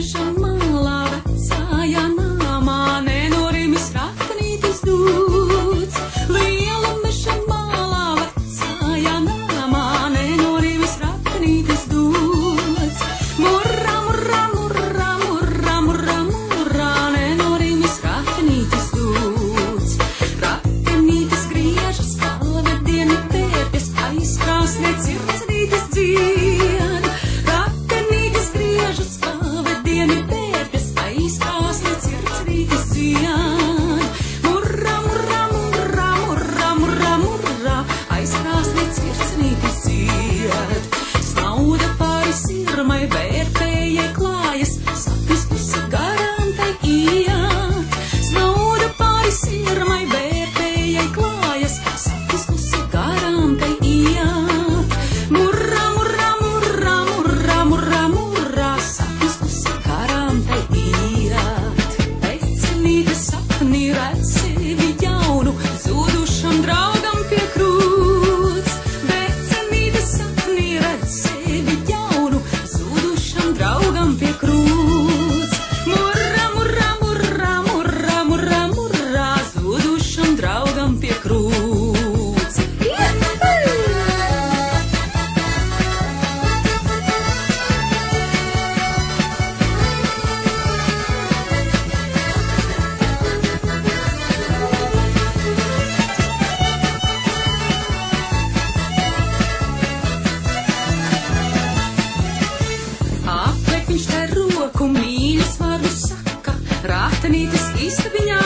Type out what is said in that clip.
meža malā vecājā namā nenorimis ratenītis dūts. Liela meža malā vecājā namā nenorimis ratenītis dūts. Murra, murra, murra, murra, murra, murra, nenorimis ratenītis dūts. Ratenītis griežas, kalvedieni tēpjas, aizkrāsnē circenītis dzied. Ratenītis griežas, kalvedieni tēpjas, aizkrāsnē circenītis dzied. Murra, murra, murra, murra, murra, murra, aizkrāsnē circenītis dzied. Snauda pāri sirmai vērtējai klājas, sapnis pusi garām tai iet. Snauda pāri sirmai vērtējai klājas, sapnis pusi garām tai iet. Murra, murra, murra, murra, murra, murra, sapnis pusi garām tai iet. Vecinīte sapnī redz sevi jaunu, zudušam draugam pie krūts. Vecinīte sapnī redz sevi jaunu, zudušam draugam pie krūts. Murra, murra, murra, murra, murra, murra, zudušam draugam pie krūts. Apliek viņš te roku, mīļas vārdu saka, ratenītis istabiņā